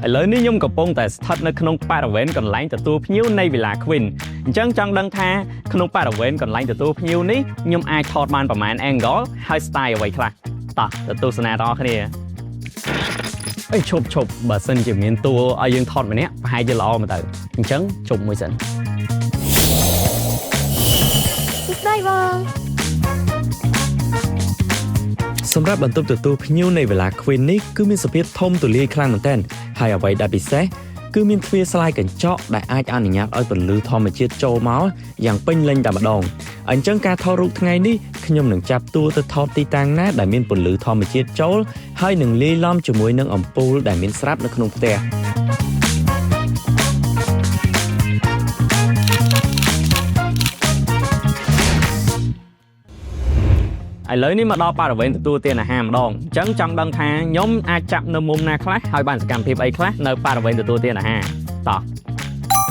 ឥឡូវនេះខ្ញុំកំពុងតែស្ថិតនៅក្នុងបរិវេណកន្លែងទទួលភ្ញៀវនៃ Villa Queen អញ្ចឹងចង់ដឹងថាក្នុងបរិវេណកន្លែងទទួលភ្ញៀវនេះខ្ញុំអាចថតបានប្រមាណ angle ហើយ style អ្វីខ្លះតោះទៅទស្សនាដល់គ្នាអីឈប់បើសិនជាមានតួឲ្យយើងថតម្នាក់ប្រហែលជាល្អមកទៅអញ្ចឹងជប់មួយសិនស្ដីបងសម្រាប់បន្ទប់ទទួលភ្ញៀវនៃ Villa Queen នេះគឺមានសភាពធំទូលាយខ្លាំងមែនទែនហើយអ្វីដែលពិសេសគឺមានទ្វារស្លាយកញ្ចក់ដែលអាចអនុញ្ញាតឲ្យពន្លឺធម្មជាតិចូលមកយ៉ាងពេញលេញតែម្ដងអញ្ចឹងការថតរូបថ្ងៃនេះខ្ញុំនឹងចាប់តួទៅថតទីតាំងណាដែលមានពន្លឺធម្មជាតិចូលហើយនឹងលាយឡំជាមួយនឹងអំពូលដែលមានស្រាប់នៅក្នុងផ្ទះឥឡូវនេះមកដល់បរិវេណទទួលទានអាហារម្ដងអញ្ចឹងចង់ដឹងថាខ្ញុំអាចចាប់នៅមុំណាខ្លះហើយបានសកម្មភាពអីខ្លះនៅបរិវេណទទួលទានអាហារតោះ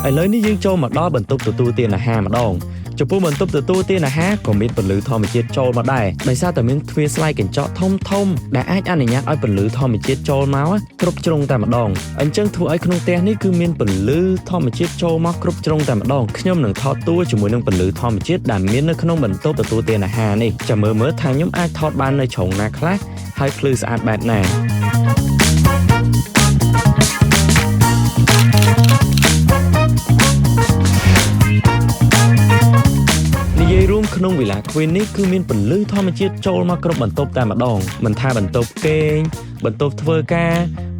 ឥឡូវនេះយើងចូលមកដល់បន្ទប់ទទួលទានអាហារម្ដងចំពោះបន្ទប់ទទួលទានអាហារក៏មានពន្លឺធម្មជាតិចូលមកដែរដោយសារតែមានទ្វារស្លាយកញ្ចក់ធំដែលអាចអនុញ្ញាតឲ្យពន្លឺធម្មជាតិចូលមកគ្រប់ជ្រុងតែម្ដងអញ្ចឹងធ្វើឲ្យក្នុងផ្ទះនេះគឺមានពន្លឺធម្មជាតិចូលមកគ្រប់ជ្រុងតែម្ដងខ្ញុំនឹងថតតួជាមួយនឹងពន្លឺធម្មជាតិដែលមាននៅក្នុងបន្ទប់ទទួលទានអាហារនេះចាំមើលថាខ្ញុំអាចថតបាននៅជ្រុងណាខ្លះហើយភ្លឺស្អាតបែបណាក្នុង Villa Queen នេះគឺមានពន្លឺធម្មជាតិចូលមកគ្រប់បន្ទប់តែម្ដងមិនថាបន្ទប់គេងបន្ទប់ធ្វើការ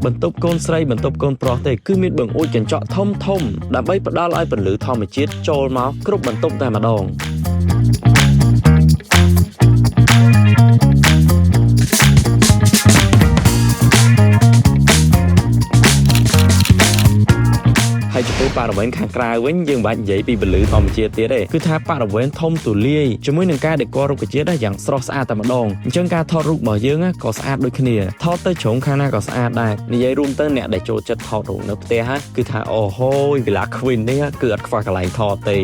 បន្ទប់កូនស្រីបន្ទប់កូនប្រុសទេគឺមានបង្អួចកញ្ចក់ធំដើម្បីផ្ដល់ឲ្យពន្លឺធម្មជាតិចូលមកគ្រប់បន្ទប់តែម្ដងហើយចំពោះបរិវេណខាងក្រៅវិញយើងមិនបាច់និយាយពីពន្លឺធម្មជាតិទៀតទេគឺថាបរិវេណធំទូលាយជាមួយនឹងការដេករុក្ខជាតិយ៉ាងស្រស់ស្អាតតែម្ដងអញ្ចឹងការថតរូបរបស់យើងក៏ស្អាតដូចគ្នាថតទៅជ្រុងខាងណាក៏ស្អាតដែរនិយាយរួមទៅអ្នកដែលចូលចិត្តថតរូបនៅផ្ទះគឺថាអូហូយ Villa Queen នេះគឺអត់ខ្វះកន្លែងថតទេ